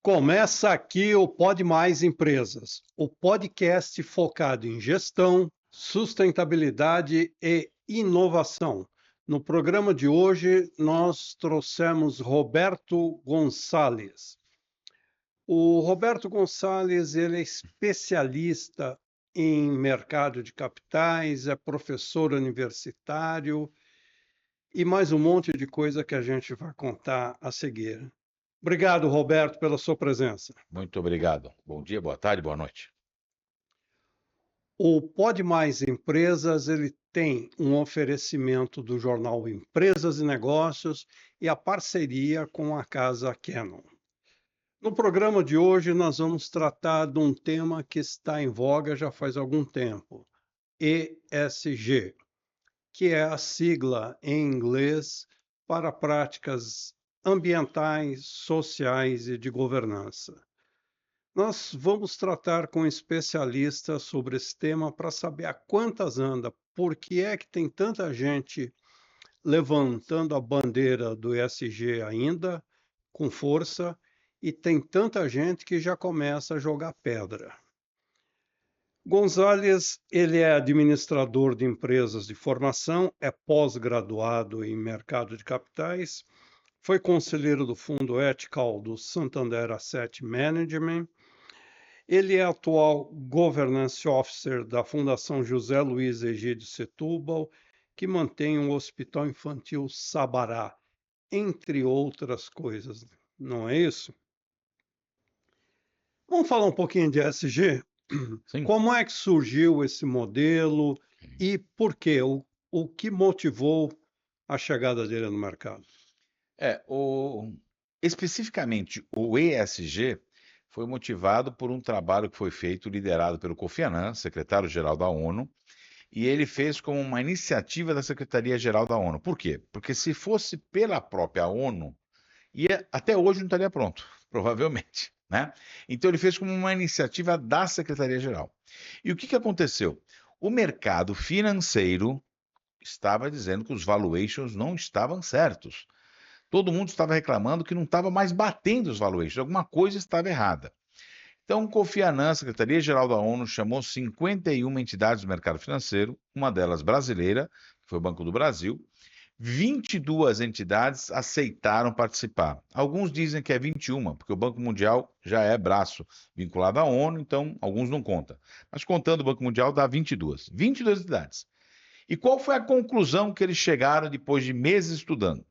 Começa aqui o Pode Mais Empresas, o podcast focado em gestão, sustentabilidade e inovação. No programa de hoje, nós trouxemos Roberto Gonçalves. O Roberto Gonçalves, ele é especialista em mercado de capitais, é professor universitário e mais um monte de coisa que a gente vai contar a seguir. Obrigado, Roberto, pela sua presença. Muito obrigado. Bom dia, boa tarde, boa noite. O Pode Mais Empresas, ele tem um oferecimento do jornal Empresas e Negócios e a parceria com a Casa Canon. No programa de hoje, nós vamos tratar de um tema que está em voga já faz algum tempo, ESG, que é a sigla em inglês para práticas ambientais, sociais e de governança. Nós vamos tratar com especialistas sobre esse tema para saber a quantas anda, por que é que tem tanta gente levantando a bandeira do ESG ainda, com força, e tem tanta gente que já começa a jogar pedra. Gonzalez, ele é administrador de empresas de formação, é pós-graduado em mercado de capitais, foi conselheiro do Fundo Ethical do Santander Asset Management. Ele é atual Governance Officer da Fundação José Luiz Egídio Setúbal, que mantém um hospital infantil Sabará, entre outras coisas. Não é isso? Vamos falar um pouquinho de ESG? Sim. Como é que surgiu esse modelo e por quê? O que motivou a chegada dele no mercado? Especificamente o ESG foi motivado por um trabalho que foi feito, liderado pelo Kofi Annan, secretário-geral da ONU, e ele fez como uma iniciativa da Secretaria-Geral da ONU. Por quê? Porque se fosse pela própria ONU, até hoje não estaria pronto, provavelmente, né? Então ele fez como uma iniciativa da Secretaria-Geral. E o que aconteceu? O mercado financeiro estava dizendo que os valuations não estavam certos. Todo mundo estava reclamando que não estava mais batendo os valuations, alguma coisa estava errada. Então, o Kofi Annan, Secretaria-Geral da ONU, chamou 51 entidades do mercado financeiro, uma delas brasileira, que foi o Banco do Brasil. 22 entidades aceitaram participar. Alguns dizem que é 21, porque o Banco Mundial já é braço vinculado à ONU, então alguns não contam. Mas contando o Banco Mundial, dá 22. 22 entidades. E qual foi a conclusão que eles chegaram depois de meses estudando?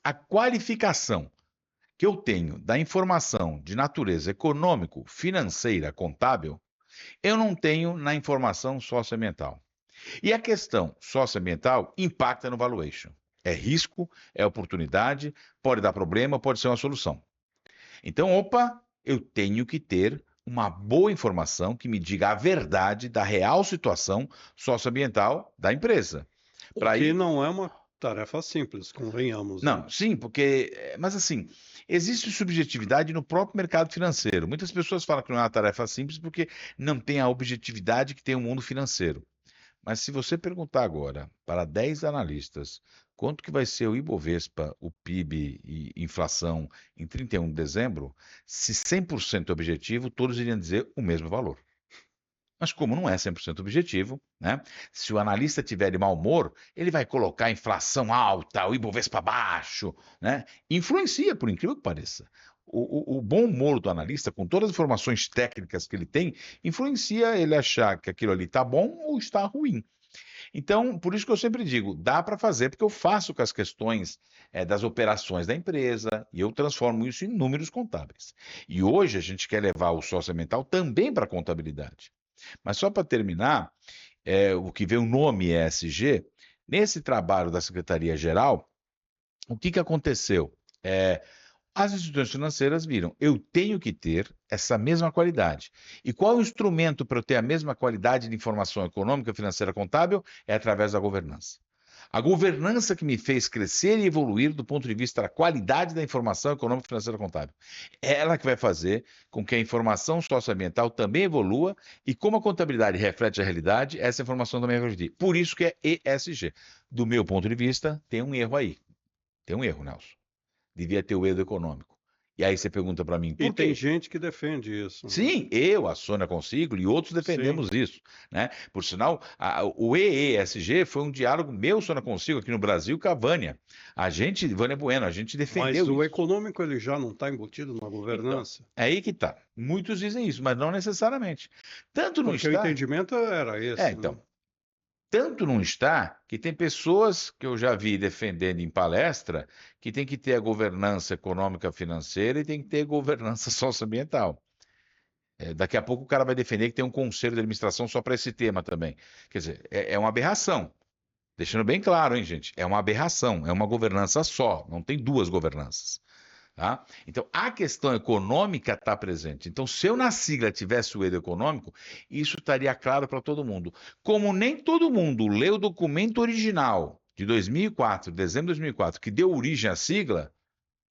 A qualificação que eu tenho da informação de natureza econômico, financeira, contábil, eu não tenho na informação socioambiental. E a questão socioambiental impacta no valuation. É risco, é oportunidade, pode dar problema, pode ser uma solução. Então, eu tenho que ter uma boa informação que me diga a verdade da real situação socioambiental da empresa. O que não é uma tarefa simples, convenhamos. Não, sim, porque. Mas assim, existe subjetividade no próprio mercado financeiro. Muitas pessoas falam que não é uma tarefa simples porque não tem a objetividade que tem o mundo financeiro. Mas se você perguntar agora para 10 analistas quanto que vai ser o Ibovespa, o PIB e inflação em 31 de dezembro, se 100% objetivo, todos iriam dizer o mesmo valor. Mas como não é 100% objetivo, né? Se o analista tiver de mau humor, ele vai colocar a inflação alta, o Ibovespa baixo, né? Influencia, por incrível que pareça. O bom humor do analista, com todas as informações técnicas que ele tem, influencia ele achar que aquilo ali está bom ou está ruim. Então, por isso que eu sempre digo, dá para fazer, porque eu faço com as questões das operações da empresa e eu transformo isso em números contábeis. E hoje a gente quer levar o socioambiental também para a contabilidade. Mas só para terminar, o que vem o nome ESG, nesse trabalho da Secretaria-Geral, o que aconteceu? As instituições financeiras viram, eu tenho que ter essa mesma qualidade. E qual o instrumento para eu ter a mesma qualidade de informação econômica, financeira, contábil? É através da governança. A governança que me fez crescer e evoluir do ponto de vista da qualidade da informação econômica, financeira, contábil. É ela que vai fazer com que a informação socioambiental também evolua e como a contabilidade reflete a realidade, essa informação também vai evoluir. Por isso que é ESG. Do meu ponto de vista, tem um erro aí. Tem um erro, Nelson. Devia ter o erro econômico. E aí você pergunta para mim, E por tem quê? gente que defende isso, né? Sim, eu, a Sônia Consiglio e outros Sim, defendemos isso, né? Por sinal, o EESG foi um diálogo meu, Sônia Consiglio, aqui no Brasil, com a Vânia. A gente, Vânia Bueno, a gente mas defendeu o isso. econômico ele já não está embutido na Então, governança, é aí que tá. Muitos dizem isso, mas não necessariamente. Tanto não porque o está. entendimento era esse, né? Então, tanto não está que tem pessoas que eu já vi defendendo em palestra que tem que ter a governança econômica financeira e tem que ter a governança socioambiental. Daqui a pouco o cara vai defender que tem um conselho de administração só para esse tema também. Quer dizer, é uma aberração. Deixando bem claro, hein, gente? É uma aberração, é uma governança só, não tem duas governanças. Tá? Então, a questão econômica está presente. Então, se eu na sigla tivesse o E do econômico, isso estaria claro para todo mundo. Como nem todo mundo leu o documento original de 2004, dezembro de 2004, que deu origem à sigla,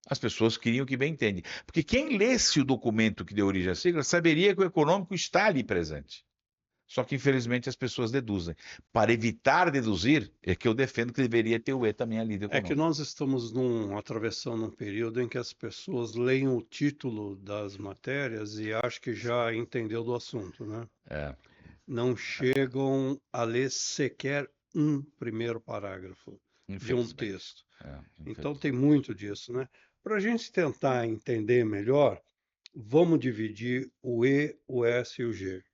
as pessoas queriam que bem entende. Porque quem lesse o documento que deu origem à sigla saberia que o econômico está ali presente. Só que, infelizmente, as pessoas deduzem. Para evitar deduzir, é que eu defendo que deveria ter o E também ali do É que econômico. nós estamos atravessando um período em que as pessoas leem o título das matérias e acham que já entendeu do assunto, né? É, Não chegam a ler sequer um primeiro parágrafo de um infelizmente. texto. Então tem Infelizmente. muito disso, né? Para a gente tentar entender melhor, vamos dividir o E, o S e o G.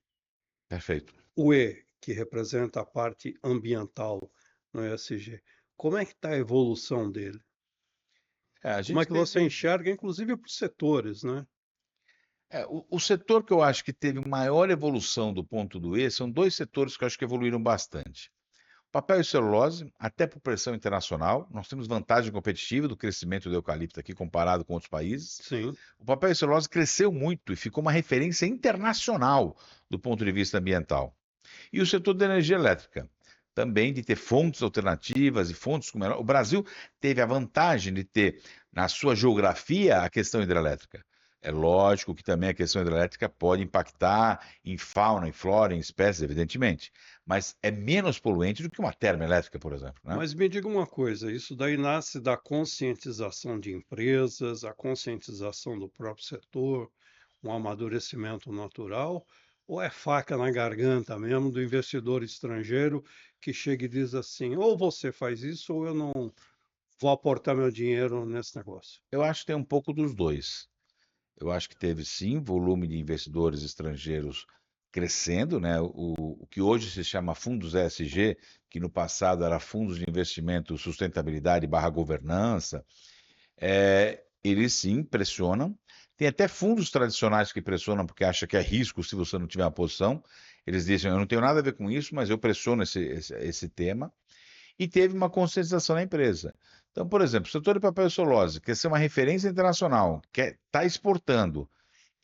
Perfeito. O E, que representa a parte ambiental no ESG, como é que está a evolução dele? A Como é gente que você teve. enxerga, inclusive por setores, né? O setor que eu acho que teve maior evolução do ponto do E são dois setores que eu acho que evoluíram bastante. Papel e celulose, até por pressão internacional, nós temos vantagem competitiva do crescimento do eucalipto aqui comparado com outros países. Sim. O papel e celulose cresceu muito e ficou uma referência internacional do ponto de vista ambiental. E o setor da energia elétrica, também de ter fontes alternativas e fontes com menor. O Brasil teve a vantagem de ter, na sua geografia, a questão hidrelétrica. É lógico que também a questão hidrelétrica pode impactar em fauna, em flora, em espécies, evidentemente, mas é menos poluente do que uma termoelétrica, por exemplo, né? Mas me diga uma coisa, isso daí nasce da conscientização de empresas, a conscientização do próprio setor, um amadurecimento natural, ou é faca na garganta mesmo do investidor estrangeiro que chega e diz assim, ou você faz isso ou eu não vou aportar meu dinheiro nesse negócio. Eu acho que tem um pouco dos dois. Eu acho que teve sim volume de investidores estrangeiros crescendo, né? O que hoje se chama fundos ESG, que no passado era fundos de investimento sustentabilidade barra governança, eles sim pressionam. Tem até fundos tradicionais que pressionam porque acham que é risco se você não tiver uma posição. Eles dizem, eu não tenho nada a ver com isso, mas eu pressiono esse tema. E teve uma conscientização na empresa. Então, por exemplo, o setor de papel e celulose quer ser uma referência internacional, quer estar exportando.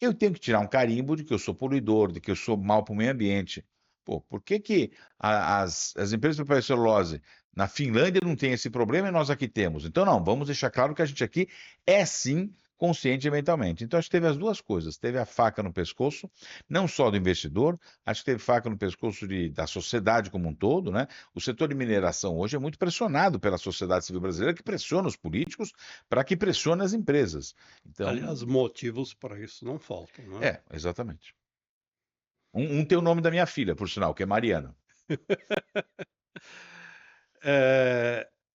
Eu tenho que tirar um carimbo de que eu sou poluidor, de que eu sou mal para o meio ambiente. Pô, por que que as empresas de papel e celulose na Finlândia não têm esse problema e nós aqui temos? Então, não, vamos deixar claro que a gente aqui é sim consciente ambientalmente. Então, acho que teve as duas coisas. Teve a faca no pescoço, não só do investidor, acho que teve faca no pescoço da sociedade como um todo, né? O setor de mineração hoje é muito pressionado pela sociedade civil brasileira, que pressiona os políticos para que pressione as empresas. Então, Aliás, motivos para isso não faltam, né? exatamente. Um tem o nome da minha filha, por sinal, que é Mariana.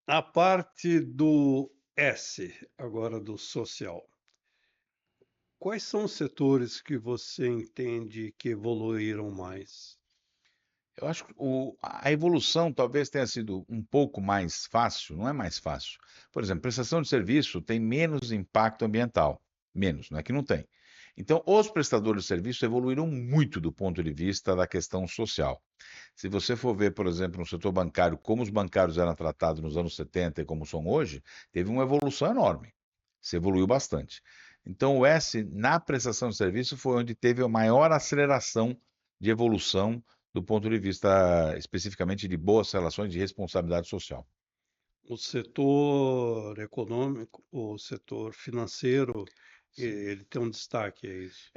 A parte do S, agora do social. Quais são os setores que você entende que evoluíram mais? Eu acho que a evolução talvez tenha sido um pouco mais fácil, não é mais fácil. Por exemplo, prestação de serviço tem menos impacto ambiental. Menos, não é que não tem. Então, os prestadores de serviço evoluíram muito do ponto de vista da questão social. Se você for ver, por exemplo, no setor bancário, como os bancários eram tratados nos anos 70 e como são hoje, teve uma evolução enorme. Se evoluiu bastante. Então, o S, na prestação de serviço, foi onde teve a maior aceleração de evolução do ponto de vista especificamente de boas relações de responsabilidade social. O setor econômico, o setor financeiro, Sim. ele tem um destaque, é isso.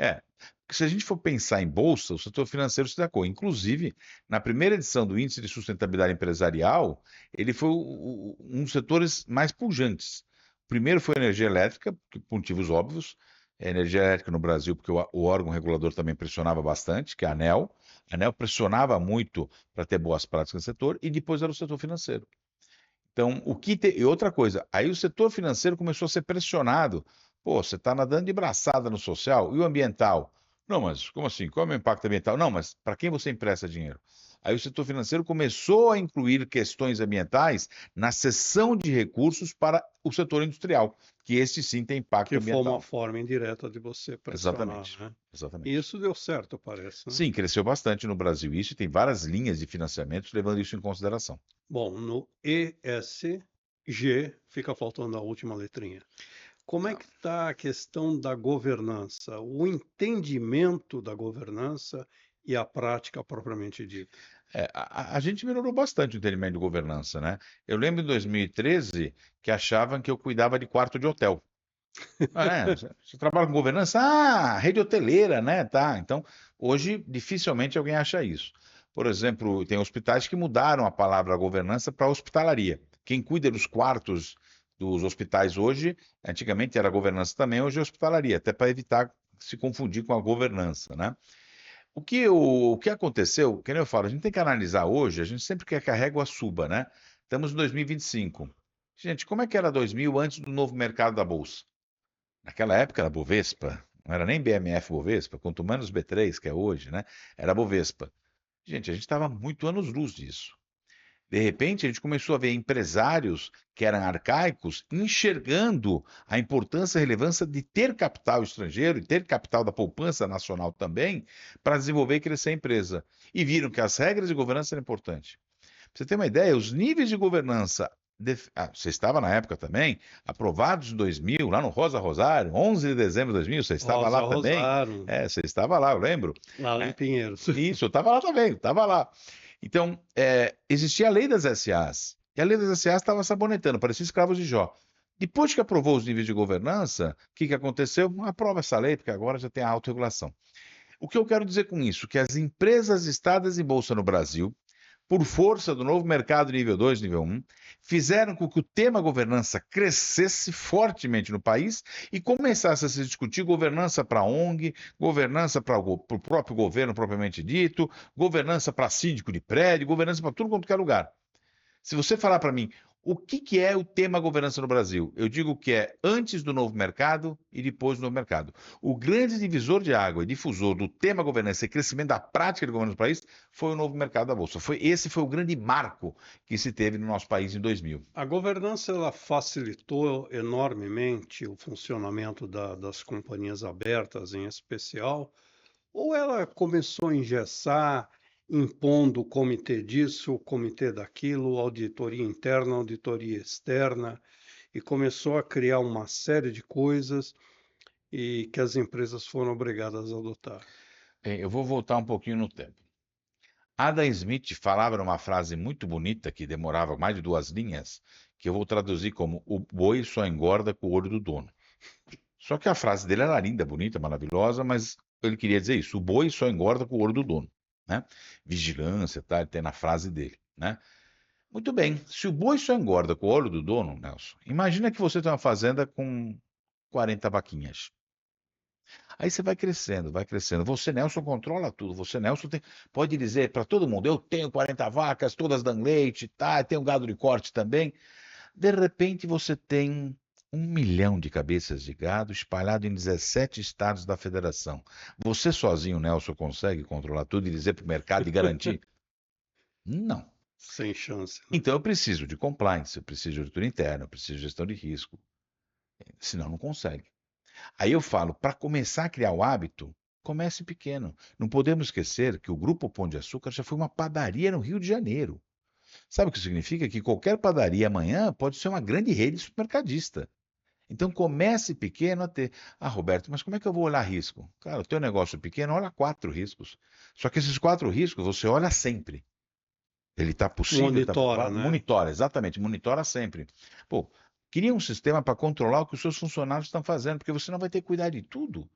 Porque se a gente for pensar em bolsa, o setor financeiro se destacou. Inclusive, na primeira edição do Índice de Sustentabilidade Empresarial, ele foi um dos setores mais pujantes. Primeiro foi a energia elétrica, por motivos óbvios. A energia elétrica no Brasil, porque o órgão regulador também pressionava bastante, que é a ANEEL. A ANEEL pressionava muito para ter boas práticas no setor, e depois era o setor financeiro. Então, e outra coisa, aí o setor financeiro começou a ser pressionado. Pô, você está nadando de braçada no social e o ambiental? Não, mas como assim? Qual é o meu impacto ambiental? Não, mas para quem você empresta dinheiro? Aí o setor financeiro começou a incluir questões ambientais na cessão de recursos para o setor industrial, que este sim tem impacto Que foi uma ambiental. forma indireta de você pressionar, Exatamente, né? E exatamente. isso deu certo, parece, né? Sim, cresceu bastante no Brasil isso e tem várias linhas de financiamento levando isso em consideração. Bom, no ESG fica faltando a última letrinha. Como é que está a questão da governança, o entendimento da governança e a prática propriamente dita? A gente melhorou bastante o entendimento de governança, né? Eu lembro em 2013 que achavam que eu cuidava de quarto de hotel. Ah, é, você trabalha com governança? Ah, rede hoteleira, né? Tá. Então, hoje, dificilmente alguém acha isso. Por exemplo, tem hospitais que mudaram a palavra governança para hospitalaria. Quem cuida dos quartos dos hospitais hoje, antigamente era governança também, hoje é hospitalaria, até para evitar se confundir com a governança, né? O que aconteceu, que nem eu falo, a gente tem que analisar hoje, a gente sempre quer que a régua suba, né? Estamos em 2025. Gente, como é que era 2000 antes do novo mercado da Bolsa? Naquela época era Bovespa, não era nem BMF Bovespa, quanto menos B3, que é hoje, né? Era Bovespa. Gente, a gente estava muito anos-luz disso. De repente, a gente começou a ver empresários que eram arcaicos enxergando a importância e relevância de ter capital estrangeiro e ter capital da poupança nacional também para desenvolver e crescer a empresa. E viram que as regras de governança eram importantes. Pra você ter uma ideia, os níveis de governança, você estava na época também, aprovados em 2000, lá no Rosa Rosário, 11 de dezembro de 2000, você estava lá Rosa também? Rosário, É, você estava lá, eu lembro. lá em Né? Pinheiros. Isso, eu estava lá também, estava lá. Então, existia a lei das SAs, e a lei das SAs estava sabonetando, parecia escravos de Jó. Depois que aprovou os níveis de governança, o que aconteceu? Aprova essa lei, porque agora já tem a autorregulação. O que eu quero dizer com isso? Que as empresas listadas em bolsa no Brasil, por força do novo mercado nível 2, nível 1, fizeram com que o tema governança crescesse fortemente no país e começasse a se discutir governança para a ONG, governança para o próprio governo propriamente dito, governança para síndico de prédio, governança para tudo quanto é lugar. Se você falar para mim o que é o tema governança no Brasil, eu digo que é antes do novo mercado e depois do novo mercado. O grande divisor de água e difusor do tema governança e crescimento da prática de governança do país foi o novo mercado da Bolsa. Esse foi o grande marco que se teve no nosso país em 2000. A governança ela facilitou enormemente o funcionamento das companhias abertas, em especial, ou ela começou a engessar, impondo o comitê disso, o comitê daquilo, auditoria interna, auditoria externa, e começou a criar uma série de coisas e que as empresas foram obrigadas a adotar. Bem, eu vou voltar um pouquinho no tempo. Adam Smith falava numa frase muito bonita, que demorava mais de 2 linhas, que eu vou traduzir como: o boi só engorda com o olho do dono. Só que a frase dele era linda, bonita, maravilhosa, mas ele queria dizer isso: o boi só engorda com o olho do dono, né? Vigilância, tá? Ele tem na frase dele, né? Muito bem, se o boi só engorda com o olho do dono, Nelson, imagina que você tem uma fazenda com 40 vaquinhas. Aí você vai crescendo, vai crescendo. Você, Nelson, controla tudo. Você, Nelson, pode dizer para todo mundo: eu tenho 40 vacas, todas dão leite, tá? Tenho gado de corte também. De repente você tem 1 milhão de cabeças de gado espalhado em 17 estados da federação. Você sozinho, Nelson, consegue controlar tudo e dizer para o mercado e garantir? Não. Sem chance, né? Então eu preciso de compliance, eu preciso de auditoria interna, eu preciso de gestão de risco. Senão não consegue. Aí eu falo, para começar a criar o hábito, comece pequeno. Não podemos esquecer que o Grupo Pão de Açúcar já foi uma padaria no Rio de Janeiro. Sabe o que significa? Que qualquer padaria amanhã pode ser uma grande rede supermercadista. Então comece pequeno a ter. Ah, Roberto, mas como é que eu vou olhar risco? Cara, o teu negócio pequeno olha 4 riscos. Só que esses 4 riscos você olha sempre. Ele está possível, está Monitora, provável. né? Monitora, exatamente, monitora sempre. Pô, cria um sistema para controlar o que os seus funcionários estão fazendo, porque você não vai ter que cuidar de tudo.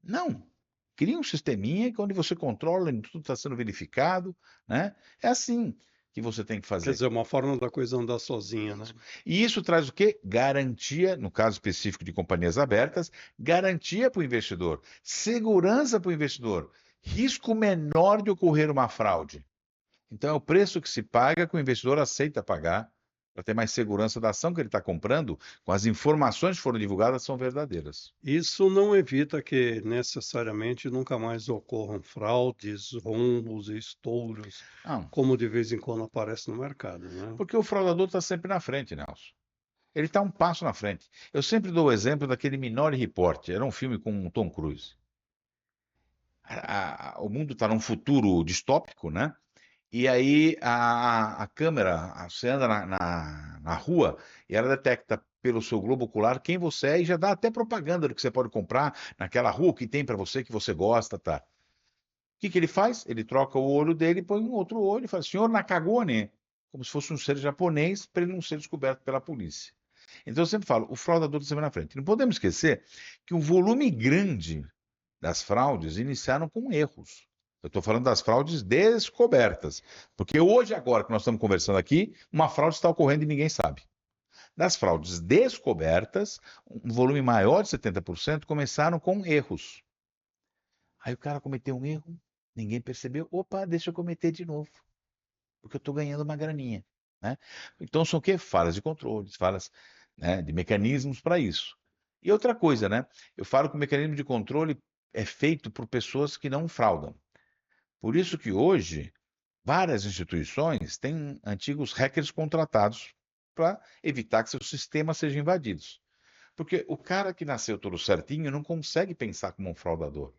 Não. Cria um sisteminha onde você controla, onde tudo está sendo verificado, né? É assim. que você tem que Quer fazer. dizer, uma forma da coisa andar sozinha, né? E isso traz o quê? Garantia, no caso específico de companhias abertas, garantia para o investidor, segurança para o investidor, risco menor de ocorrer uma fraude. Então, é o preço que se paga que o investidor aceita pagar para ter mais segurança da ação que ele está comprando, com as informações que foram divulgadas são verdadeiras. Isso não evita que necessariamente nunca mais ocorram fraudes, rombos e estouros, Não, como de vez em quando aparece no mercado, né? porque o fraudador está sempre na frente, Nelson. Ele está um passo na frente. Eu sempre dou o exemplo daquele Minority Report, era um filme com o Tom Cruise. O mundo está num futuro distópico, né? E aí a câmera, você anda na rua e ela detecta pelo seu globo ocular quem você é e já dá até propaganda do que você pode comprar naquela rua que tem para você, que você gosta, tá? O que que ele faz? Ele troca o olho dele e põe um outro olho e fala, senhor Nakagone, como se fosse um ser japonês para ele não ser descoberto pela polícia. Então eu sempre falo, o fraudador está sempre na frente. Não podemos esquecer que um volume grande das fraudes iniciaram com erros. Eu estou falando das fraudes descobertas. Porque hoje, agora que nós estamos conversando aqui, uma fraude está ocorrendo e ninguém sabe. Das fraudes descobertas, um volume maior de 70% começaram com erros. Aí o cara cometeu um erro, ninguém percebeu. Opa, deixa eu cometer de novo. Porque eu estou ganhando uma graninha. Né? Então são o quê? Falhas de controle, falhas, né, de mecanismos para isso. E outra coisa, né? Eu falo que o mecanismo de controle é feito por pessoas que não fraudam. Por isso que hoje várias instituições têm antigos hackers contratados para evitar que seus sistemas sejam invadidos. Porque o cara que nasceu todo certinho não consegue pensar como um fraudador.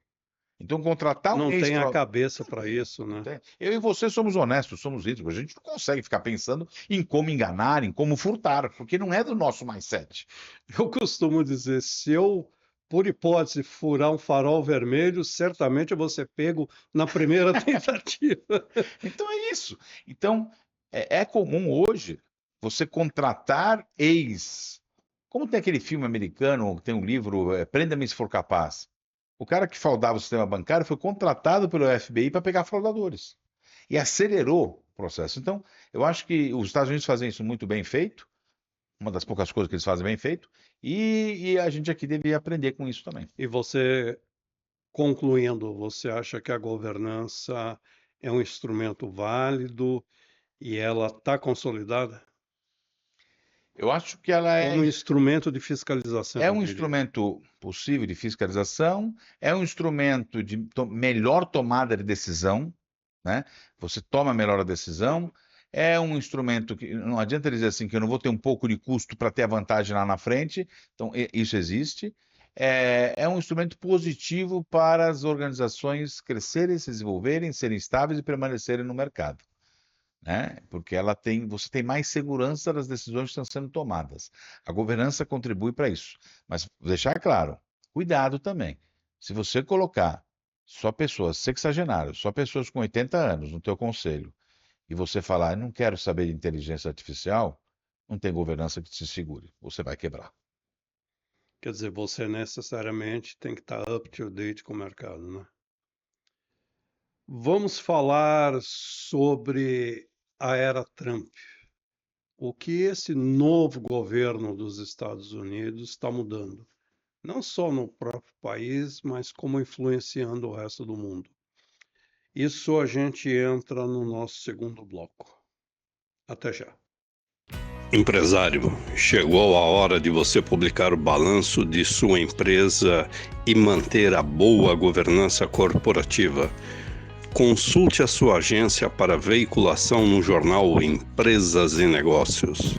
Então, contratar um Não tem a ex-fraudador. cabeça para isso, né? Eu e você somos honestos, somos íntegros. A gente não consegue ficar pensando em como enganar, em como furtar, porque não é do nosso mindset. Eu costumo dizer, se eu, por hipótese, furar um farol vermelho, certamente eu vou ser pego na primeira tentativa. Então é isso. Então, é comum hoje você contratar ex. Como tem aquele filme americano, tem um livro, Prenda-me se for capaz. O cara que fraudava o sistema bancário foi contratado pelo FBI para pegar fraudadores. E acelerou o processo. Então, eu acho que os Estados Unidos fazem isso muito bem feito, uma das poucas coisas que eles fazem bem feito, e a gente aqui deveria aprender com isso também. E você, concluindo, você acha que a governança é um instrumento válido e ela está consolidada Eu acho que ela como instrumento de fiscalização, é eu um diria. instrumento possível de fiscalização, é um instrumento de melhor tomada de decisão, né? Você toma melhor a decisão, é um instrumento que não adianta dizer assim que eu não vou ter um pouco de custo para ter a vantagem lá na frente, então isso existe. É um instrumento positivo para as organizações crescerem, se desenvolverem, serem estáveis e permanecerem no mercado, né? Porque você tem mais segurança das decisões que estão sendo tomadas. A governança contribui para isso. Mas vou deixar claro, cuidado também. Se você colocar só pessoas sexagenárias, só pessoas com 80 anos no teu conselho, e você falar, não quero saber de inteligência artificial, não tem governança que te segure. Você vai quebrar. Quer dizer, você necessariamente tem que estar up to date com o mercado, né? Vamos falar sobre a era Trump. O que esse novo governo dos Estados Unidos está mudando? Não só no próprio país, mas como influenciando o resto do mundo. Isso a gente entra no nosso segundo bloco. Até já. Empresário, chegou a hora de você publicar o balanço de sua empresa e manter a boa governança corporativa. Consulte a sua agência para veiculação no jornal Empresas e Negócios.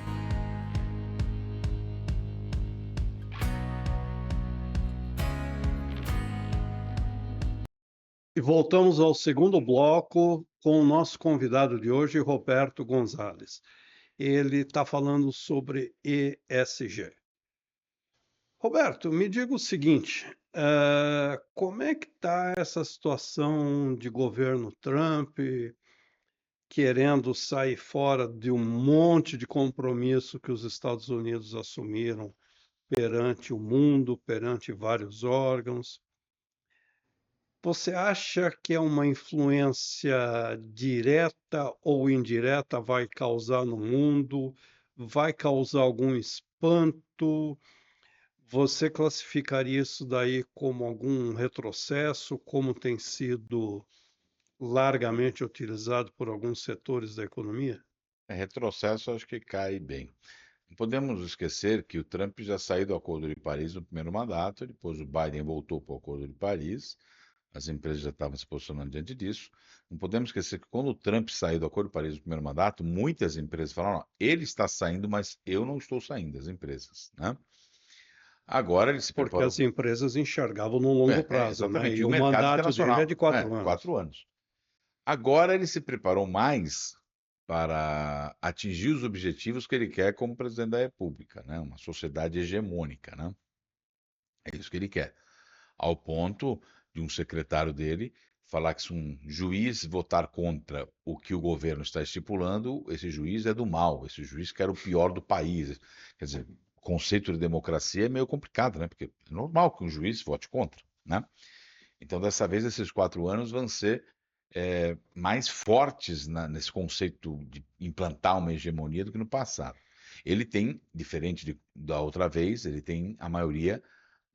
E voltamos ao segundo bloco com o nosso convidado de hoje, Roberto Gonzalez. Ele está falando sobre ESG. Roberto, me diga o seguinte, como é que está essa situação de governo Trump querendo sair fora de um monte de compromisso que os Estados Unidos assumiram perante o mundo, perante vários órgãos? Você acha que é uma influência direta ou indireta vai causar no mundo? Vai causar algum espanto? Você classificaria isso daí como algum retrocesso, como tem sido largamente utilizado por alguns setores da economia? Retrocesso, acho que cai bem. Não podemos esquecer que o Trump já saiu do Acordo de Paris no primeiro mandato, depois o Biden voltou para o Acordo de Paris, as empresas já estavam se posicionando diante disso. Não podemos esquecer que quando o Trump saiu do Acordo de Paris no primeiro mandato, muitas empresas falaram: "Não, ele está saindo, mas eu não estou saindo", as empresas, né? Agora ele se Porque preparou. as empresas enxergavam no longo prazo, né? Exatamente, E e o o mercado mandato dele é internacional, de 4 anos. 4 anos. Agora ele se preparou mais para atingir os objetivos que ele quer como presidente da República, né? Uma sociedade hegemônica, né? É isso que ele quer. Ao ponto de um secretário dele falar que se um juiz votar contra o que o governo está estipulando, esse juiz é do mal, esse juiz quer o pior do país. Quer dizer, o conceito de democracia é meio complicado, né? Porque é normal que um juiz vote contra, né? Então, dessa vez, esses 4 anos vão ser mais fortes nesse conceito de implantar uma hegemonia do que no passado. Ele tem, diferente da outra vez, ele tem a maioria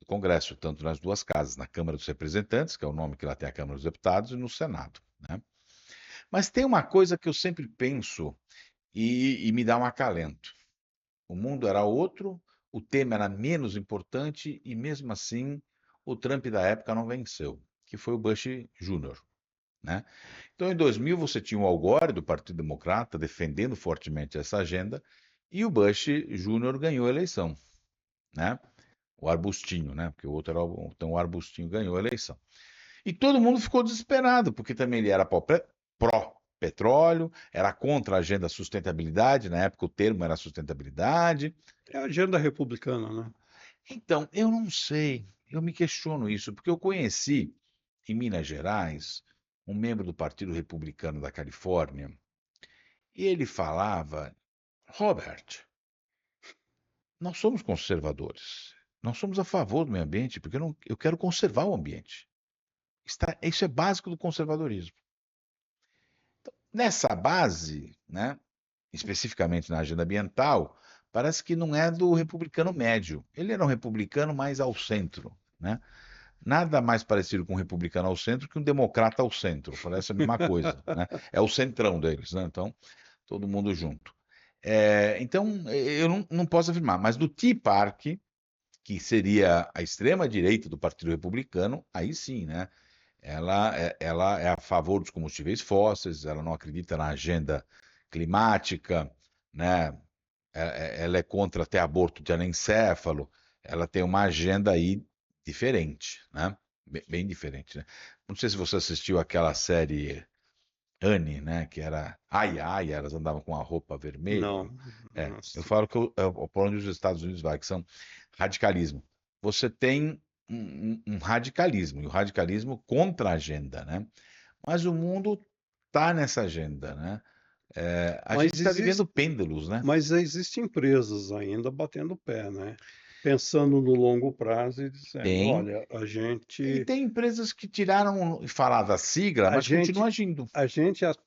do Congresso, tanto nas duas casas, na Câmara dos Representantes, que é o nome que lá tem a Câmara dos Deputados, e no Senado, né? Mas tem uma coisa que eu sempre penso e me dá um acalento. O mundo era outro, o tema era menos importante e, mesmo assim, o Trump da época não venceu, que foi o Bush Jr., né? Então, em 2000, você tinha o Al Gore, do Partido Democrata, defendendo fortemente essa agenda, e o Bush Jr. ganhou a eleição, né? O Arbustinho, né? Porque o outro era então o Arbustinho ganhou a eleição. E todo mundo ficou desesperado, porque também ele era pró-petróleo, era contra a agenda sustentabilidade, na época o termo era sustentabilidade. É a agenda republicana, né? Então, eu não sei, eu me questiono isso, porque eu conheci em Minas Gerais um membro do Partido Republicano da Califórnia, e ele falava: Robert, nós somos conservadores, nós somos a favor do meio ambiente, porque eu quero conservar o ambiente. Isso é básico do conservadorismo. Nessa base, né, especificamente na agenda ambiental, parece que não é do republicano médio. Ele era um republicano mais ao centro, né? Nada mais parecido com um republicano ao centro que um democrata ao centro. Parece a mesma coisa, né? É o centrão deles, né? Então, todo mundo junto. Então, eu não posso afirmar, mas do Tea Party, que seria a extrema direita do Partido Republicano, aí sim, né? Ela é a favor dos combustíveis fósseis, ela não acredita na agenda climática, né? Ela é contra até aborto de anencéfalo, ela tem uma agenda aí diferente, né? Bem diferente, né? Não sei se você assistiu aquela série Anne, né? Que era Ai Ai, elas andavam com a roupa vermelha. Não, Eu nossa. falo que por onde os Estados Unidos vai, que são radicalismo. Você tem um radicalismo, e o radicalismo contra a agenda, né? Mas o mundo está nessa agenda, né? A Mas gente está existe, vivendo pêndulos, né? mas existem empresas ainda batendo pé, né? Pensando no longo prazo e dizendo, Tem. olha, E tem empresas que tiraram e falaram da sigla, a mas continuam gente, agindo. a gente até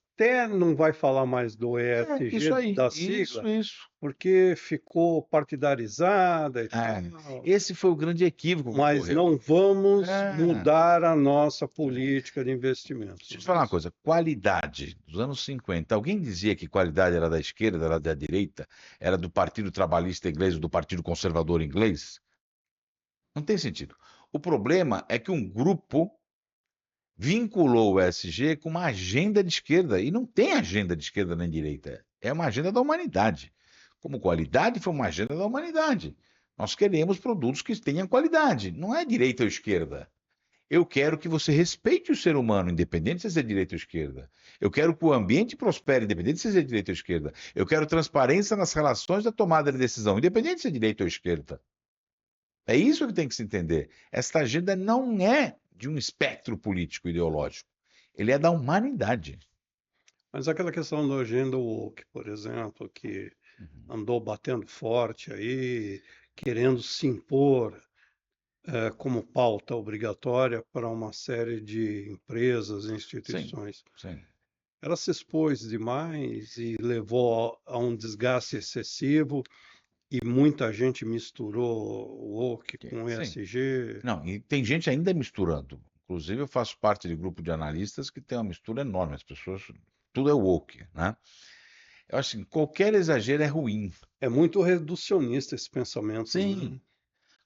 não vai falar mais do Isso ESG, aí, da isso, sigla, isso. porque ficou partidarizada e É, tal, esse foi o grande equívoco que mas ocorreu. não vamos É, mudar a nossa política de investimentos, deixa eu te não é falar uma isso? coisa, qualidade, dos anos 50, alguém dizia que qualidade era da esquerda, era da direita, era do Partido Trabalhista inglês ou do Partido Conservador inglês? Não tem sentido. O problema é que um grupo vinculou o ESG com uma agenda de esquerda, e não tem agenda de esquerda nem direita, é uma agenda da humanidade. Como qualidade, foi uma agenda da humanidade. Nós queremos produtos que tenham qualidade, não é direita ou esquerda. Eu quero que você respeite o ser humano, independente se é direita ou esquerda. Eu quero que o ambiente prospere, independente se é direita ou esquerda. Eu quero transparência nas relações da tomada de decisão, independente se é direita ou esquerda. É isso que tem que se entender. Esta agenda não é de um espectro político ideológico. Ele é da humanidade. Mas aquela questão da agenda woke, por exemplo, que Uhum. andou batendo forte aí, querendo se impor. como pauta obrigatória para uma série de empresas e Sim, instituições. sim, Ela se expôs demais e levou a um desgaste excessivo e muita gente misturou o WOC com o sim. ESG. Não, e tem gente ainda misturando. Inclusive, eu faço parte de grupo de analistas que tem uma mistura enorme. As pessoas, tudo é woke, né? Eu acho assim, qualquer exagero é ruim. É muito reducionista esse pensamento, Sim, né?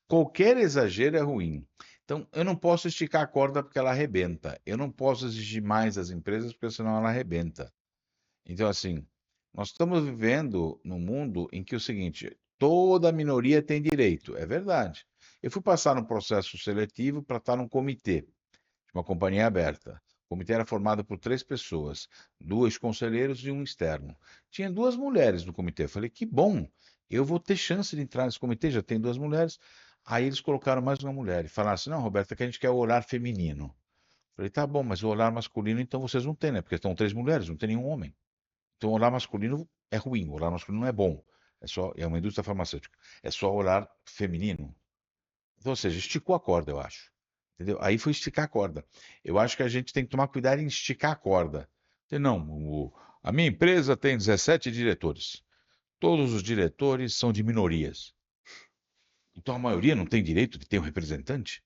qualquer exagero é ruim. Então, eu não posso esticar a corda porque ela arrebenta. Eu não posso exigir mais das empresas porque senão ela arrebenta. Então, assim, nós estamos vivendo num mundo em que é o seguinte, toda minoria tem direito. É verdade. Eu fui passar num processo seletivo para estar num comitê de uma companhia aberta. O comitê era formado por 3 pessoas, 2 conselheiros e um externo. Tinha 2 mulheres no comitê. Eu falei, que bom, eu vou ter chance de entrar nesse comitê, já tem 2 mulheres. Aí eles colocaram mais uma mulher e falaram assim, não, Roberta, que a gente quer o olhar feminino. Eu falei, tá bom, mas o olhar masculino então vocês não têm, né? Porque estão 3 mulheres, não tem nenhum homem. Então, o olhar masculino é ruim, o olhar masculino não é bom. É uma indústria farmacêutica. É só o olhar feminino. Então, ou seja, esticou a corda, eu acho. Entendeu? Aí foi esticar a corda. Eu acho que a gente tem que tomar cuidado em esticar a corda. Não, a minha empresa tem 17 diretores. Todos os diretores são de minorias. Então a maioria não tem direito de ter um representante?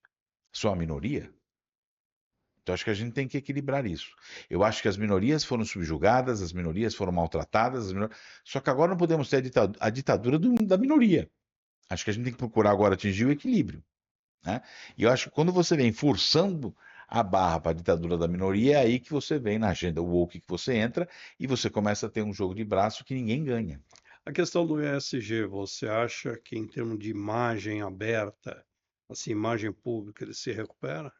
Só a minoria? Então, acho que a gente tem que equilibrar isso. Eu acho que as minorias foram subjugadas, as minorias foram maltratadas, só que agora não podemos ter a ditadura da minoria. Acho que a gente tem que procurar agora atingir o equilíbrio, né? E eu acho que quando você vem forçando a barra para a ditadura da minoria, é aí que você vem na agenda woke que você entra e você começa a ter um jogo de braço que ninguém ganha. A questão do ESG, você acha que em termos de imagem aberta, assim, imagem pública, ele se recupera?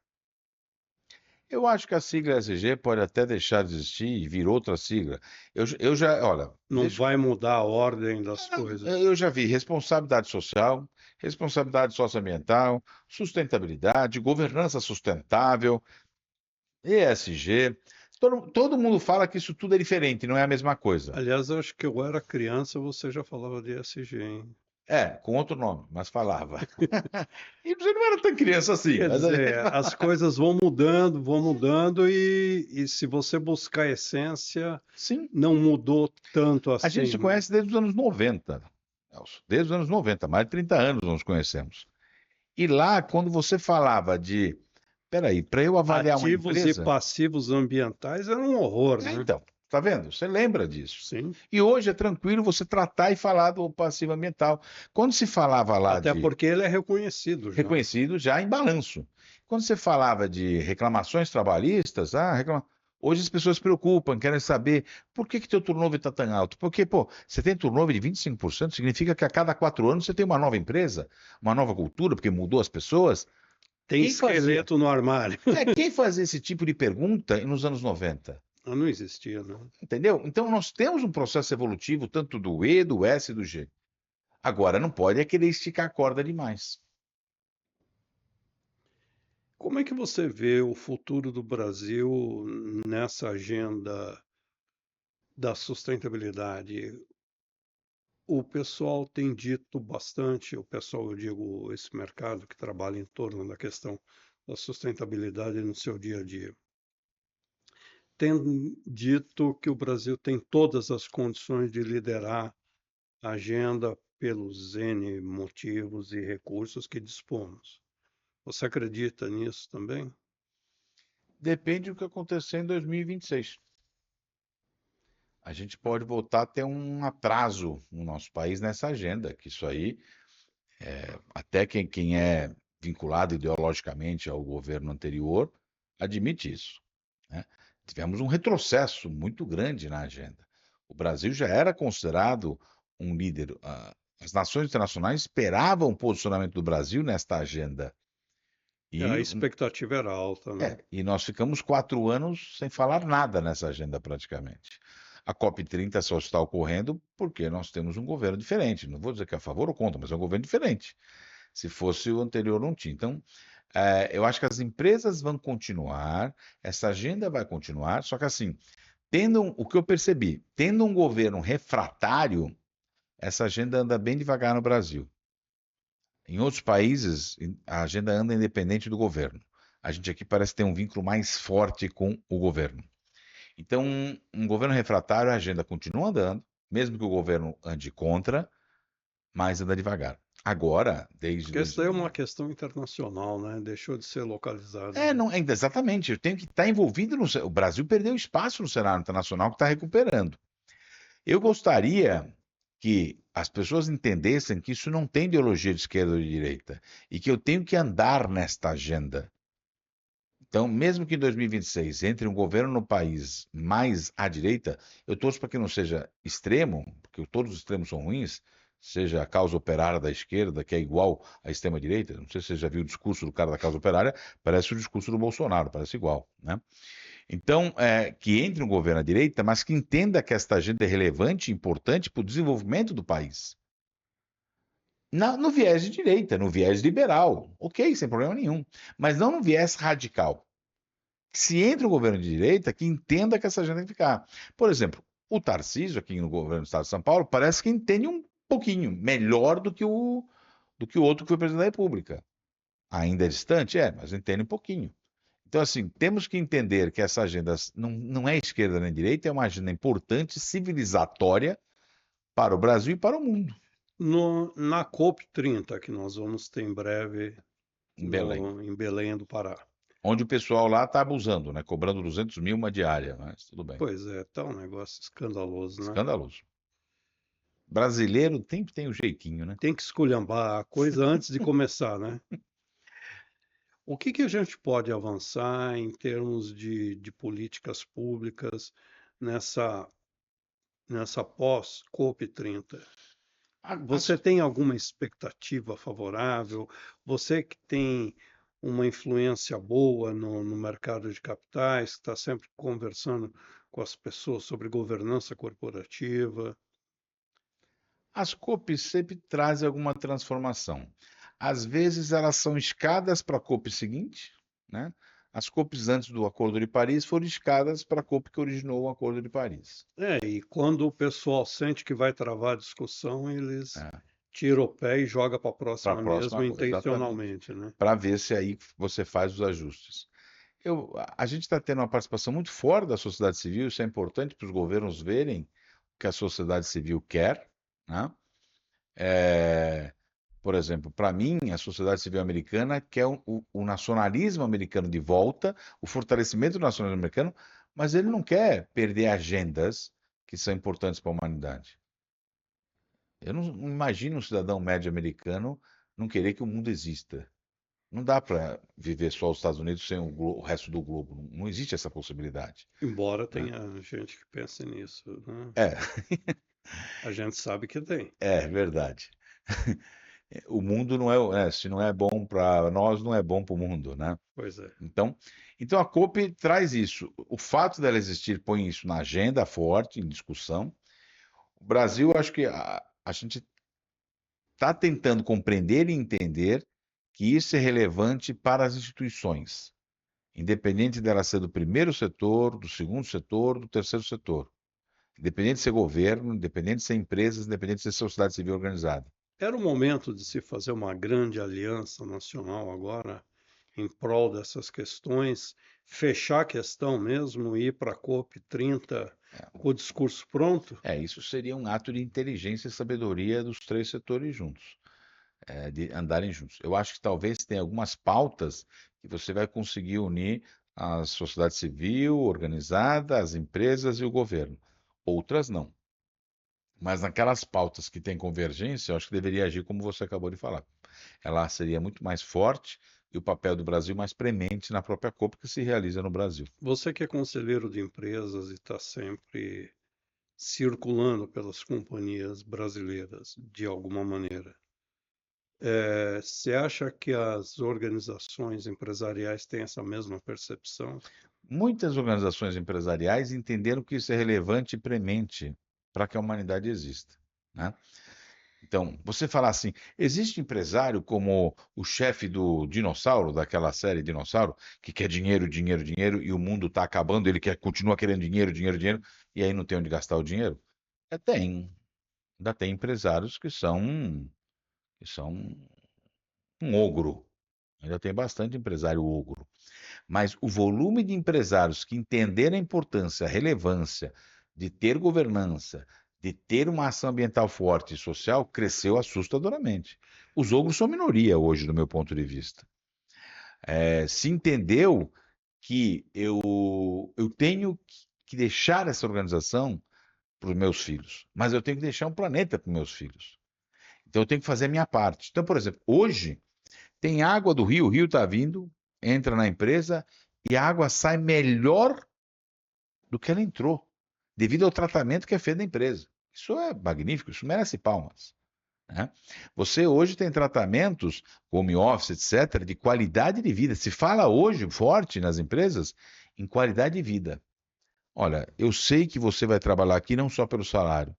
Eu acho que a sigla SG pode até deixar de existir e vir outra sigla. Eu já, olha, Não deixa. vai mudar a ordem das Não, coisas. eu já vi responsabilidade social, responsabilidade socioambiental, sustentabilidade, governança sustentável, ESG. Todo mundo fala que isso tudo é diferente, não é a mesma coisa. Aliás, eu acho que eu era criança, você já falava de ESG, hein? É, com outro nome, mas falava. E você não era tão criança assim, Quer mas a gente dizer, as fala. coisas vão mudando e se você buscar a essência, Sim, não mudou tanto a gente assim, se né? conhece desde os anos 90, Nelson. Desde os anos 90, mais de 30 anos nós nos conhecemos. E lá, quando você falava de, peraí, para eu avaliar uma Ativos e empresa, passivos ambientais era um horror, né? então, tá vendo? Você lembra disso. Sim. E hoje é tranquilo você tratar e falar do passivo ambiental. Quando se falava lá Até de porque ele é reconhecido já. reconhecido já em balanço, quando você falava de reclamações trabalhistas, hoje as pessoas se preocupam, querem saber por que teu turnover está tão alto. Porque, pô, você tem turnover de 25%, significa que a cada 4 anos você tem uma nova empresa, uma nova cultura, porque mudou as pessoas. Tem Quem fazia? esqueleto no armário. Quem fazia esse tipo de pergunta nos anos 90? Não existia, né? Entendeu? Então nós temos um processo evolutivo tanto do E, do S e do G. Agora não pode é querer esticar a corda demais. Como é que você vê o futuro do Brasil nessa agenda da sustentabilidade? O pessoal tem dito bastante, o pessoal, eu digo, esse mercado que trabalha em torno da questão da sustentabilidade no seu dia a dia, tem dito que o Brasil tem todas as condições de liderar a agenda pelos N motivos e recursos que dispomos. Você acredita nisso também? Depende do que acontecer em 2026. A gente pode voltar a ter um atraso no nosso país nessa agenda, que isso aí, até quem é vinculado ideologicamente ao governo anterior, admite isso, né? Tivemos um retrocesso muito grande na agenda. O Brasil já era considerado um líder. As nações internacionais esperavam o posicionamento do Brasil nesta agenda. A E, expectativa era alta, né? e nós ficamos 4 anos sem falar nada nessa agenda praticamente. A COP30 só está ocorrendo porque nós temos um governo diferente. Não vou dizer que é a favor ou contra, mas é um governo diferente. Se fosse o anterior, não tinha. Então, eu acho que as empresas vão continuar, essa agenda vai continuar, só que assim, o que eu percebi, tendo um governo refratário, essa agenda anda bem devagar no Brasil. Em outros países, a agenda anda independente do governo. A gente aqui parece ter um vínculo mais forte com o governo. Então, um governo refratário, a agenda continua andando, mesmo que o governo ande contra, mas anda devagar. Agora, desde Porque isso daí é uma questão internacional, né? Deixou de ser localizado, né? não, exatamente. Eu tenho que estar envolvido no. O Brasil perdeu espaço no cenário internacional que está recuperando. Eu gostaria que as pessoas entendessem que isso não tem ideologia de esquerda ou de direita e que eu tenho que andar nesta agenda. Então, mesmo que em 2026 entre um governo no país mais à direita, eu torço para que não seja extremo, porque todos os extremos são ruins, seja a causa operária da esquerda, que é igual à extrema-direita. Não sei se você já viu o discurso do cara da causa operária, parece o discurso do Bolsonaro, parece igual, né? Então, que entre um governo à direita, mas que entenda que esta agenda é relevante e importante para o desenvolvimento do país. No viés de direita, no viés liberal, ok, sem problema nenhum, mas não no viés radical. Se entra um governo de direita, que entenda que essa agenda tem que ficar. Por exemplo, o Tarcísio, aqui no governo do Estado de São Paulo, parece que entende um pouquinho melhor do que o outro que foi presidente da República. Ainda é distante? É, mas entende um pouquinho. Então, assim, temos que entender que essa agenda não é esquerda nem direita, é uma agenda importante, civilizatória para o Brasil e para o mundo. Na COP30, que nós vamos ter em breve Em Belém. em Belém do Pará. Onde o pessoal lá está abusando, né? Cobrando 200 mil uma diária, mas tudo bem. Pois é, tá um negócio escandaloso, né? Escandaloso. Brasileiro sempre tem um jeitinho, né? Tem que esculhambar a coisa antes de começar, né? O que a gente pode avançar em termos de políticas públicas nessa, nessa pós-COP30? As, Você tem alguma expectativa favorável? Você que tem uma influência boa no mercado de capitais, que está sempre conversando com as pessoas sobre governança corporativa. as COPs sempre trazem alguma transformação. Às vezes elas são escadas para a COP seguinte, né? As COPs antes do Acordo de Paris foram escadas para a COP que originou o Acordo de Paris. E quando o pessoal sente que vai travar a discussão, eles É, tiram o pé e jogam para a para a próxima mesmo, próxima coisa, exatamente. intencionalmente, né? Para ver se aí você faz os ajustes. A gente está tendo uma participação muito forte da sociedade civil, isso é importante para os governos verem o que a sociedade civil quer, né? É, por exemplo, para mim, a sociedade civil americana quer o nacionalismo americano de volta, o fortalecimento do nacionalismo americano, mas ele não quer perder agendas que são importantes para a humanidade. Eu não imagino um cidadão médio americano não querer que o mundo exista. Não dá para viver só os Estados Unidos sem o resto do globo. Não existe essa possibilidade, Embora né? tenha gente que pense nisso, né? É, A gente sabe que tem. é verdade. O mundo não é, se não é bom para nós, não é bom para o mundo, né? Pois é. Então, então a COP traz isso. O fato dela existir põe isso na agenda forte, em discussão. O Brasil, acho que a gente está tentando compreender e entender que isso é relevante para as instituições, independente dela ser do primeiro setor, do segundo setor, do terceiro setor. Independente de ser governo, independente de ser empresas, independente de ser sociedade civil organizada. Era o momento de se fazer uma grande aliança nacional agora, em prol dessas questões, fechar a questão mesmo, ir para a COP30 com o discurso pronto? Isso seria um ato de inteligência e sabedoria dos três setores juntos, de andarem juntos. Eu acho que talvez tenha algumas pautas que você vai conseguir unir a sociedade civil organizada, as empresas e o governo. Outras não. Mas naquelas pautas que tem convergência, eu acho que deveria agir como você acabou de falar. Ela seria muito mais forte e o papel do Brasil mais premente na própria COP que se realiza no Brasil. Você que é conselheiro de empresas e está sempre circulando pelas companhias brasileiras, de alguma maneira, você acha que as organizações empresariais têm essa mesma percepção? Muitas organizações empresariais entenderam que isso é relevante e premente para que a humanidade exista, né? Então, você falar assim, existe empresário como o chefe do Dinossauro, daquela série Dinossauro, que quer dinheiro, dinheiro, dinheiro, e o mundo está acabando, ele continua querendo dinheiro, dinheiro, dinheiro, e aí não tem onde gastar o dinheiro? Tem. Ainda tem empresários que são um ogro. Ainda tem bastante empresário ogro. Mas o volume de empresários que entenderam a importância, a relevância de ter governança, de ter uma ação ambiental forte e social, cresceu assustadoramente. Os ogros são minoria hoje, do meu ponto de vista. Se entendeu que eu tenho que deixar essa organização para os meus filhos, mas eu tenho que deixar um planeta para os meus filhos. Então eu tenho que fazer a minha parte. Então, por exemplo, hoje tem água do rio, o rio está vindo, entra na empresa e a água sai melhor do que ela entrou, devido ao tratamento que é feito na empresa. Isso é magnífico, isso merece palmas, né? Você hoje tem tratamentos, home office, etc., de qualidade de vida. Se fala hoje forte nas empresas em qualidade de vida. Olha, eu sei que você vai trabalhar aqui não só pelo salário,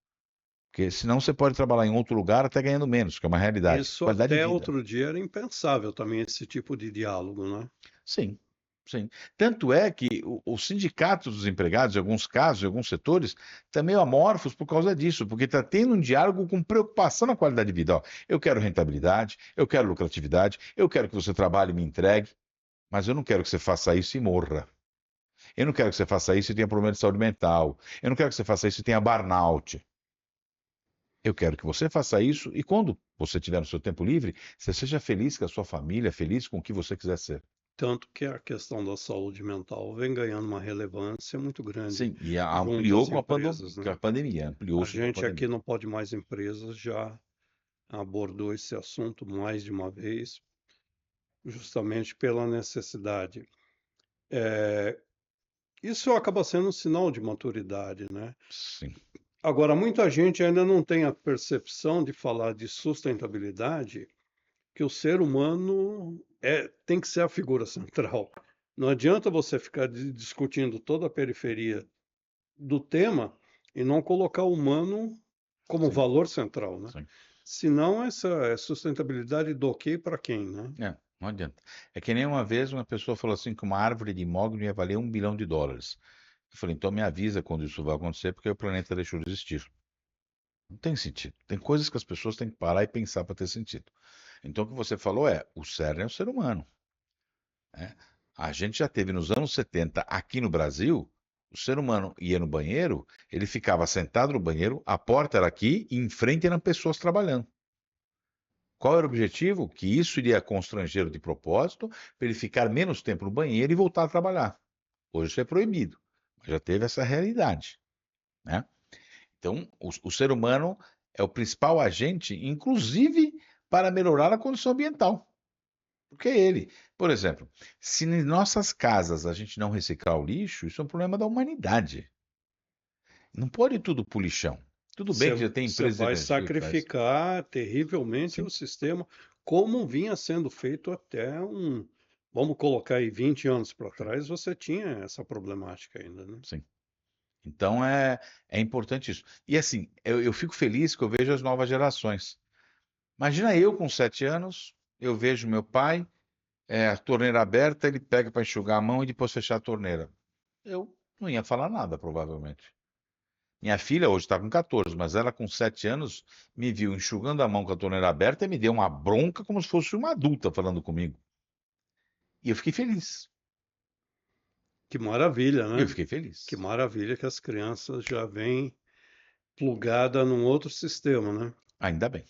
porque senão você pode trabalhar em outro lugar até ganhando menos, que é uma realidade. Isso Qualidade de até vida. outro dia era impensável também, esse tipo de diálogo, né? Sim, sim. Tanto é que os sindicatos dos empregados, em alguns casos, em alguns setores, estão meio amorfos por causa disso, porque está tendo um diálogo com preocupação na qualidade de vida. Ó, eu quero rentabilidade, eu quero lucratividade, eu quero que você trabalhe e me entregue, mas eu não quero que você faça isso e morra. Eu não quero que você faça isso e tenha problema de saúde mental. Eu não quero que você faça isso e tenha burnout. Eu quero que você faça isso e quando você tiver no seu tempo livre, você seja feliz com a sua família, feliz com o que você quiser ser. Tanto que a questão da saúde mental vem ganhando uma relevância muito grande Sim, e junto ampliou às com empresas, com né? a pandemia, A ampliou-se com a gente aqui pandemia. no Pode Mais Empresas já abordou esse assunto mais de uma vez, justamente pela necessidade. Isso acaba sendo um sinal de maturidade, né? Sim, Agora, muita gente ainda não tem a percepção de falar de sustentabilidade, que o ser humano tem que ser a figura central. Não adianta você ficar discutindo toda a periferia do tema e não colocar o humano como sim, valor central, né? sim. Senão essa é sustentabilidade do ok para quem, né? Não adianta. É que nem uma vez uma pessoa falou assim que uma árvore de mogno ia valer US$ 1 bilhão. Eu falei, então me avisa quando isso vai acontecer, porque o planeta deixou de existir. Não tem sentido. Tem coisas que as pessoas têm que parar e pensar para ter sentido. Então o que você falou o cerne é o ser humano, né? A gente já teve nos anos 70 aqui no Brasil, o ser humano ia no banheiro, ele ficava sentado no banheiro, a porta era aqui e em frente eram pessoas trabalhando. Qual era o objetivo? Que isso iria constrangê-lo de propósito, para ele ficar menos tempo no banheiro e voltar a trabalhar. Hoje isso é proibido, mas já teve essa realidade, né? Então, o ser humano é o principal agente, inclusive para melhorar a condição ambiental. Porque ele, por exemplo, se em nossas casas a gente não reciclar o lixo, isso é um problema da humanidade. Não pode tudo pro lixão. Tudo bem que já tem Você empresas de vai energia que faz. sacrificar terrivelmente o Sim, sistema, como vinha sendo feito até vamos colocar aí 20 anos para trás, você tinha essa problemática ainda, né? sim. Então é importante isso. E assim, eu fico feliz que eu vejo as novas gerações. Imagina eu com 7 anos, eu vejo meu pai, a torneira aberta, ele pega para enxugar a mão e depois fechar a torneira. Eu não ia falar nada, provavelmente. Minha filha hoje está com 14, mas ela com 7 anos me viu enxugando a mão com a torneira aberta e me deu uma bronca como se fosse uma adulta falando comigo. E eu fiquei feliz. Que maravilha, Eu né? fiquei Que feliz. maravilha que as crianças já vêm plugada num outro sistema, né? Ainda bem.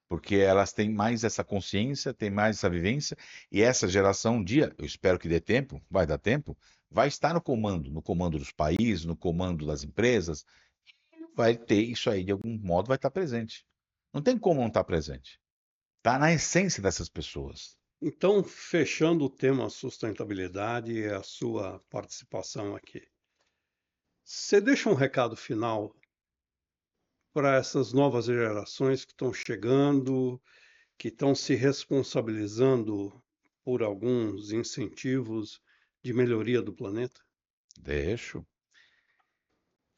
Porque elas têm mais essa consciência, têm mais essa vivência, e essa geração um dia, eu espero que dê tempo, vai dar tempo, vai estar no comando dos países, no comando das empresas, vai ter isso aí de algum modo, vai estar presente. Não tem como não estar presente. Está na essência dessas pessoas. Então, fechando o tema sustentabilidade e a sua participação aqui, você deixa um recado final para essas novas gerações que estão chegando, que estão se responsabilizando por alguns incentivos de melhoria do planeta? Deixo.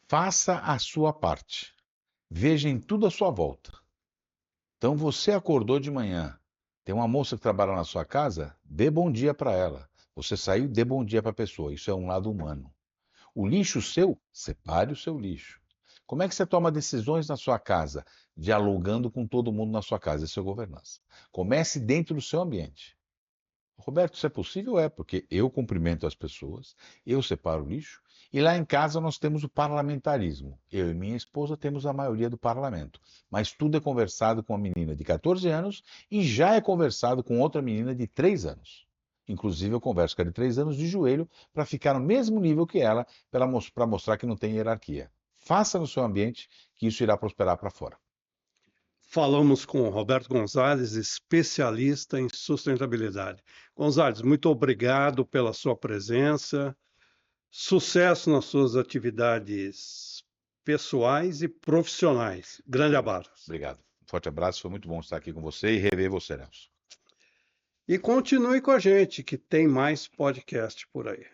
Faça a sua parte. Veja em tudo à sua volta. Então você acordou de manhã, tem uma moça que trabalha na sua casa, dê bom dia para ela. Você saiu, dê bom dia para a pessoa. Isso é um lado humano. O lixo seu, separe o seu lixo. Como é que você toma decisões na sua casa? Dialogando com todo mundo na sua casa. Isso é governança. Comece dentro do seu ambiente. Roberto, isso é possível? É, porque eu cumprimento as pessoas, eu separo o lixo, e lá em casa nós temos o parlamentarismo. Eu e minha esposa temos a maioria do parlamento, mas tudo é conversado com uma menina de 14 anos e já é conversado com outra menina de 3 anos. Inclusive, eu converso com a de 3 anos de joelho para ficar no mesmo nível que ela, para mostrar que não tem hierarquia. Faça no seu ambiente que isso irá prosperar para fora. Falamos com o Roberto Gonzalez, especialista em sustentabilidade. Gonzalez, muito obrigado pela sua presença. Sucesso nas suas atividades pessoais e profissionais. Grande abraço. Obrigado. Um forte abraço, foi muito bom estar aqui com você e rever você, Nelson. E continue com a gente, que tem mais podcast por aí.